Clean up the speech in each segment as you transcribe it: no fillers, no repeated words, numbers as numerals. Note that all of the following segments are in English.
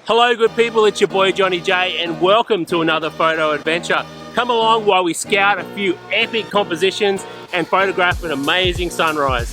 Hello good people, it's your boy Johny-J and welcome to another photo adventure. Come along while we scout a few epic compositions and photograph an amazing sunrise.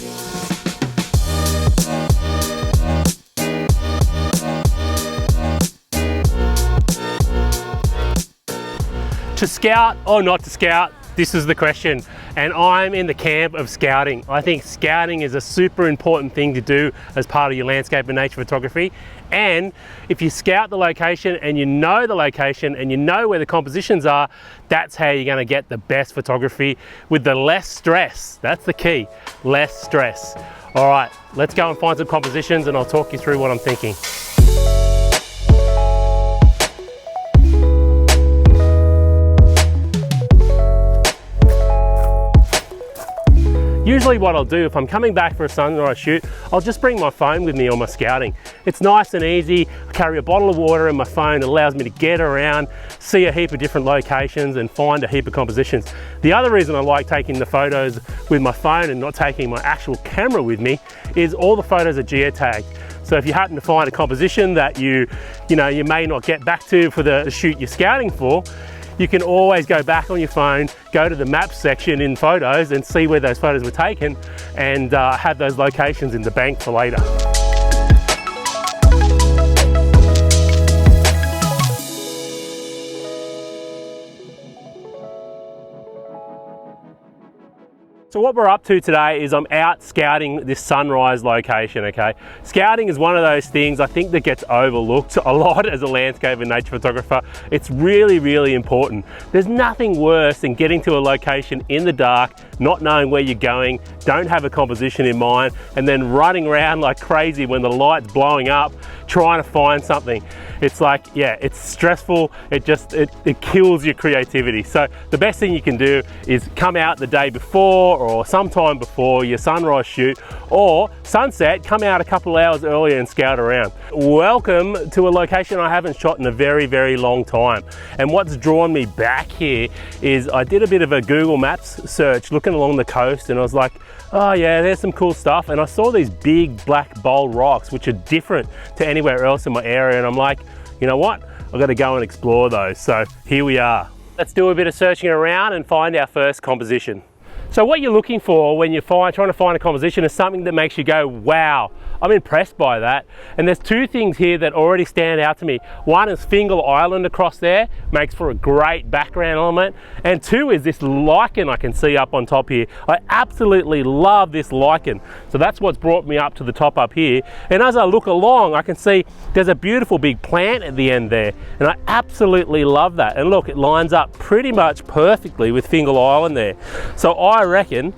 To scout or not to scout? This is the question, and I'm in the camp of scouting. I think scouting is a super important thing to do as part of your landscape and nature photography. And if you scout the location and you know the location and you know where the compositions are, that's how you're going to get the best photography with the less stress. That's the key, less stress. All right, let's go and find some compositions and I'll talk you through what I'm thinking. Usually what I'll do if I'm coming back for a sunrise shoot, I'll just bring my phone with me on my scouting. It's nice and easy. I carry a bottle of water and my phone. It allows me to get around, see a heap of different locations and find a heap of compositions. The other reason I like taking the photos with my phone and not taking my actual camera with me is all the photos are geotagged. So if you happen to find a composition that you may not get back to for the shoot you're scouting for, you can always go back on your phone, go to the maps section in photos and see where those photos were taken and have those locations in the bank for later. So what we're up to today is I'm out scouting this sunrise location, okay? Scouting is one of those things I think that gets overlooked a lot as a landscape and nature photographer. It's really, really important. There's nothing worse than getting to a location in the dark, not knowing where you're going, don't have a composition in mind, and then running around like crazy when the light's blowing up, trying to find something. It's like, yeah, it's stressful. It kills your creativity. So the best thing you can do is come out the day before or sometime before your sunrise shoot or sunset, come out a couple hours earlier and scout around. Welcome to a location I haven't shot in a very, very long time. And what's drawn me back here is I did a bit of a Google Maps search looking along the coast and I was like, oh yeah, there's some cool stuff. And I saw these big black bold rocks, which are different to anywhere else in my area. And I'm like, you know what? I've got to go and explore those. So here we are. Let's do a bit of searching around and find our first composition. So what you're looking for when you're trying to find a composition is something that makes you go, wow, I'm impressed by that. And there's two things here that already stand out to me. One is Fingal Island across there, makes for a great background element. And two is this lichen I can see up on top here. I absolutely love this lichen. So that's what's brought me up to the top up here. And as I look along, I can see there's a beautiful big plant at the end there. And I absolutely love that. And look, it lines up pretty much perfectly with Fingal Island there. So I reckon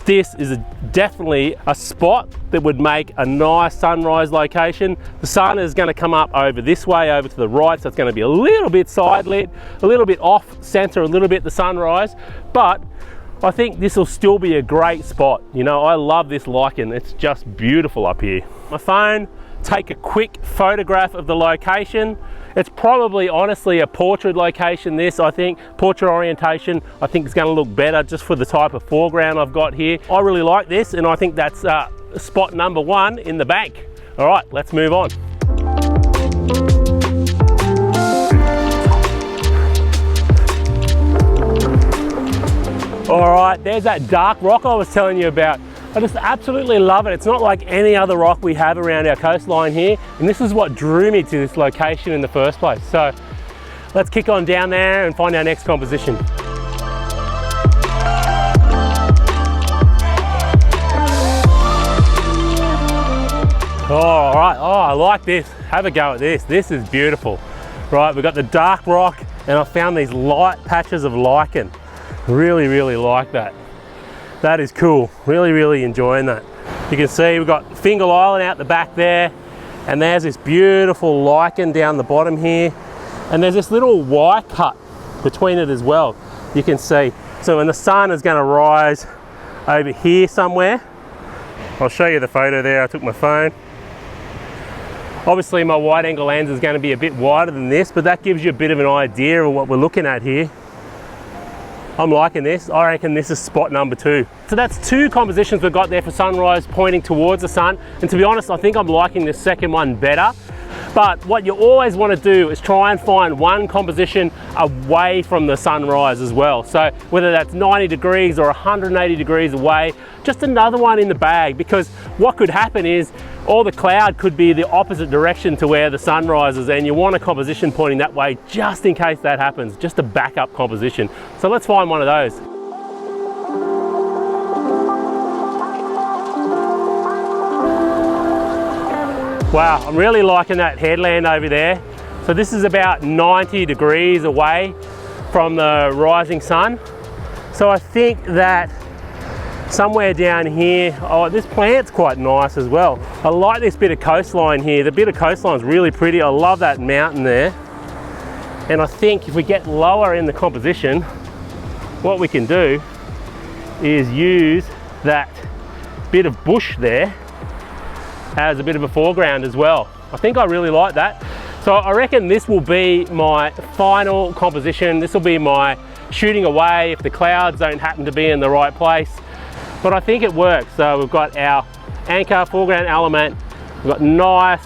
this is definitely a spot that would make a nice sunrise location. The sun is going to come up over this way, over to the right, so it's going to be a little bit side lit, a little bit off center, a little bit the sunrise, but I think this will still be a great spot. You know, I love this lichen. It's just beautiful up here. My phone, take a quick photograph of the location. It's probably honestly a portrait location this, I think. Portrait orientation, I think it's gonna look better just for the type of foreground I've got here. I really like this and I think that's spot number one in the bank. All right, let's move on. All right, there's that dark rock I was telling you about. I just absolutely love it. It's not like any other rock we have around our coastline here. And this is what drew me to this location in the first place. So let's kick on down there and find our next composition. All right, oh, I like this. Have a go at this. This is beautiful. Right, we've got the dark rock and I found these light patches of lichen. Really, really like that. That is cool. Really, really enjoying that. You can see we've got Fingal Island out the back there and there's this beautiful lichen down the bottom here and there's this little Y cut between it as well, you can see. So when the sun is going to rise over here somewhere, I'll show you the photo there. I took my phone. Obviously my wide angle lens is going to be a bit wider than this, but that gives you a bit of an idea of what we're looking at here. I'm liking this. I reckon this is spot number 2. So that's 2 compositions we've got there for sunrise pointing towards the sun. And to be honest, I think I'm liking this second one better. But what you always want to do is try and find one composition away from the sunrise as well. So whether that's 90 degrees or 180 degrees away, just another one in the bag, because what could happen is all the cloud could be the opposite direction to where the sun rises, and you want a composition pointing that way just in case that happens, just a backup composition. So let's find one of those. Wow, I'm really liking that headland over there. So this is about 90 degrees away from the rising sun. So I think that somewhere down here, oh, this plant's quite nice as well. I like this bit of coastline here. The bit of coastline is really pretty. I love that mountain there. And I think if we get lower in the composition, what we can do is use that bit of bush there as a bit of a foreground as well. I think I really like that. So I reckon this will be my final composition. This will be my shooting away if the clouds don't happen to be in the right place. But I think it works. So we've got our anchor, foreground element, we've got nice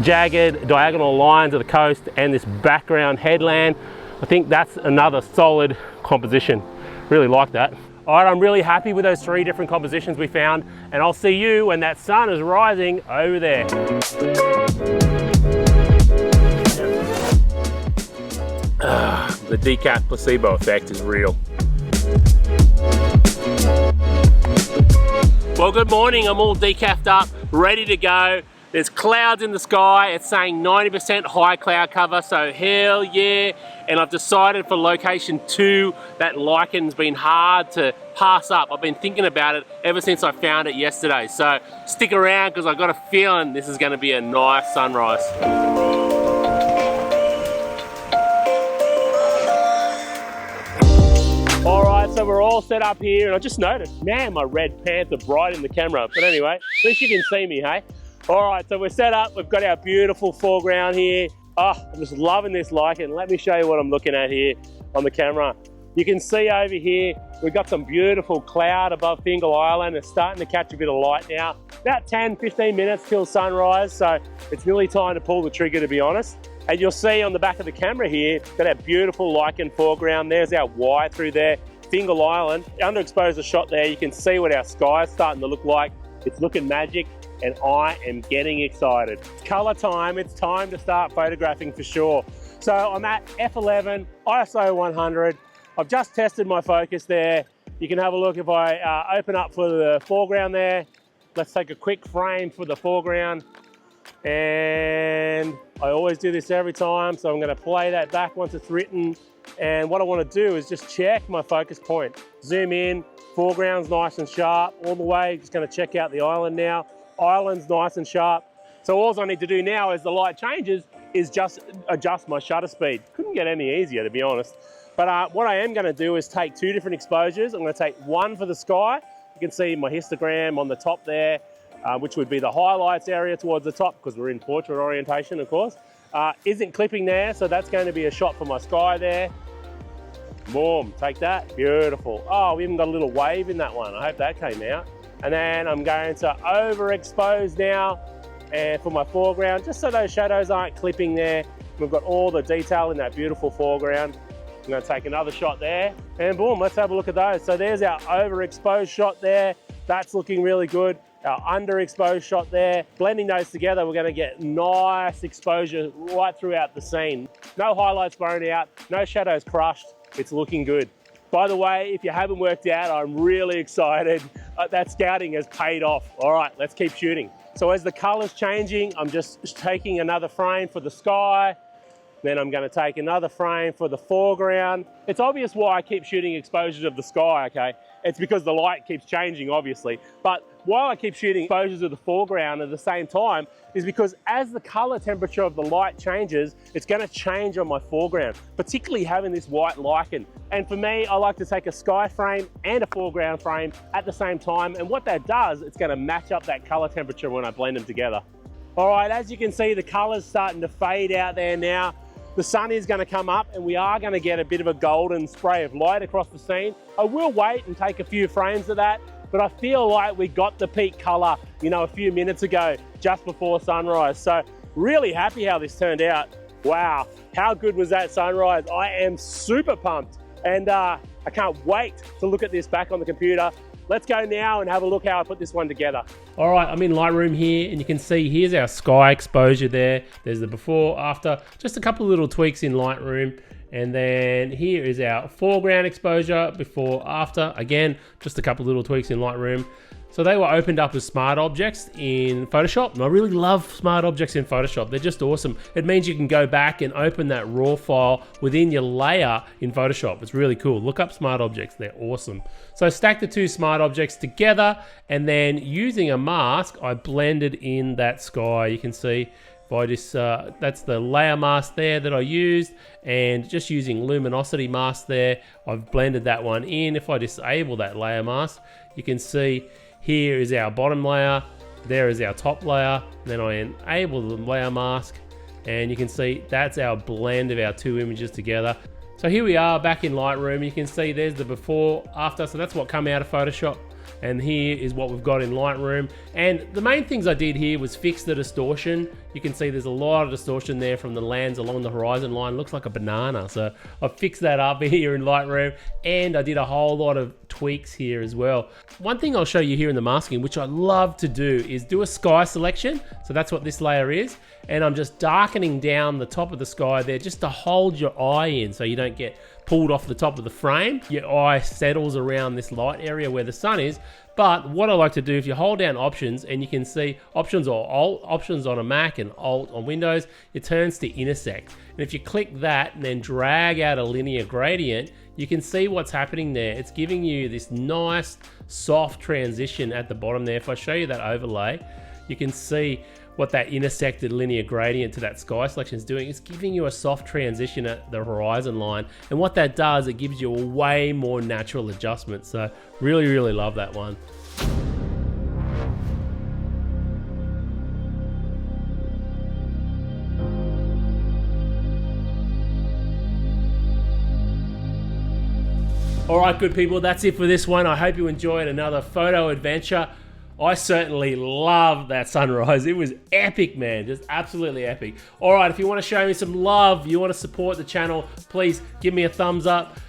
jagged diagonal lines of the coast and this background headland. I think that's another solid composition. Really like that. All right, I'm really happy with those 3 different compositions we found, and I'll see you when that sun is rising over there. The decaf placebo effect is real. Well, good morning. I'm all decaffed up, ready to go. There's clouds in the sky. It's saying 90% high cloud cover, so hell yeah. And I've decided for location 2, that lichen's been hard to pass up. I've been thinking about it ever since I found it yesterday. So stick around, because I've got a feeling this is gonna be a nice sunrise. All right, so we're all set up here, and I just noticed, man, my red pants are bright in the camera. But anyway, at least you can see me, hey? All right, so we're set up. We've got our beautiful foreground here. Oh, I'm just loving this lichen. Let me show you what I'm looking at here on the camera. You can see over here, we've got some beautiful cloud above Fingal Island. It's starting to catch a bit of light now. About 10, 15 minutes till sunrise, so it's really time to pull the trigger, to be honest. And you'll see on the back of the camera here, got our beautiful lichen foreground. There's our Y through there, Fingal Island. Underexposed the shot there, you can see what our sky is starting to look like. It's looking magic, and I am getting excited. It's color time, it's time to start photographing for sure. So I'm at f11, ISO 100. I've just tested my focus there. You can have a look if I open up for the foreground there. Let's take a quick frame for the foreground. And I always do this every time, so I'm gonna play that back once it's written. And what I wanna do is just check my focus point. Zoom in, foreground's nice and sharp all the way. Just gonna check out the island now. Island's nice and sharp. So all I need to do now as the light changes is just adjust my shutter speed. Couldn't get any easier, to be honest. But what I am gonna do is take 2 different exposures. I'm gonna take one for the sky. You can see my histogram on the top there, which would be the highlights area towards the top, because we're in portrait orientation, of course. Isn't clipping there, so that's going to be a shot for my sky there. Boom, take that, beautiful. Oh, we even got a little wave in that one. I hope that came out. And then I'm going to overexpose now, and for my foreground, just so those shadows aren't clipping there. We've got all the detail in that beautiful foreground. I'm going to take another shot there, and boom, let's have a look at those. So there's our overexposed shot there. That's looking really good. Our underexposed shot there. Blending those together, we're going to get nice exposure right throughout the scene. No highlights blown out, no shadows crushed. It's looking good. By the way, if you haven't worked out, I'm really excited. That scouting has paid off. All right, let's keep shooting. So as the color's changing, I'm just taking another frame for the sky. Then I'm going to take another frame for the foreground. It's obvious why I keep shooting exposures of the sky, okay? It's because the light keeps changing, obviously. But why I keep shooting exposures of the foreground at the same time is because as the color temperature of the light changes, it's going to change on my foreground, particularly having this white lichen. And for me, I like to take a sky frame and a foreground frame at the same time. And what that does, it's going to match up that color temperature when I blend them together. All right, as you can see, the color's starting to fade out there now. The sun is going to come up and we are going to get a bit of a golden spray of light across the scene. I will wait and take a few frames of that, but I feel like we got the peak color, you know, a few minutes ago, just before sunrise. So Really happy how this turned out. Wow, how good was that sunrise? I am super pumped, and I can't wait to look at this back on the computer. Let's go now and have a look how I put this one together. All right, I'm in Lightroom here, and you can see here's our sky exposure there. There's the before, after, just a couple of little tweaks in Lightroom. And then here is our foreground exposure, before, after. Again, just a couple of little tweaks in Lightroom. So they were opened up as smart objects in Photoshop, and I really love smart objects in Photoshop. They're just awesome. It means you can go back and open that raw file within your layer in Photoshop. It's really cool. Look up smart objects, they're awesome. So stack the two smart objects together, and then using a mask, I blended in that sky. You can see if I just, that's the layer mask there that I used, and just using luminosity mask there, I've blended that one in. If I disable that layer mask, you can see here is our bottom layer, there is our top layer, then I enable the layer mask, and you can see that's our blend of our two images together. So here we are back in Lightroom. You can see there's the before, after, so that's what come out of Photoshop. And here is what we've got in Lightroom. And the main things I did here was fix the distortion. You can see there's a lot of distortion there from the lands along the horizon line. Looks like a banana. So I fixed that up here in Lightroom, and I did a whole lot of tweaks here as well. One thing I'll show you here in the masking, which I love to do, is do a sky selection. So that's what this layer is. And I'm just darkening down the top of the sky there just to hold your eye in so you don't get pulled off the top of the frame. Your eye settles around this light area where the sun is. But what I like to do, if you hold down options, and you can see options or alt, options on a Mac and alt on Windows, it turns to intersect. And if you click that and then drag out a linear gradient, you can see what's happening there. It's giving you this nice soft transition at the bottom there. If I show you that overlay, you can see what that intersected linear gradient to that sky selection is doing. It's giving you a soft transition at the horizon line. And what that does, it gives you a way more natural adjustment. So really, really love that one. All right, good people, that's it for this one. I hope you enjoyed another photo adventure. I certainly love that sunrise. It was epic, man, just absolutely epic. All right, if you want to show me some love, you want to support the channel, please give me a thumbs up,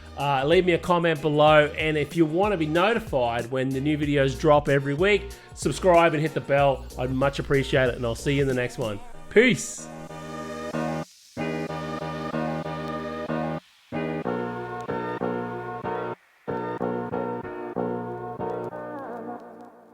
leave me a comment below, and if you want to be notified when the new videos drop every week, subscribe and hit the bell. I'd much appreciate it, and I'll see you in the next one. Peace.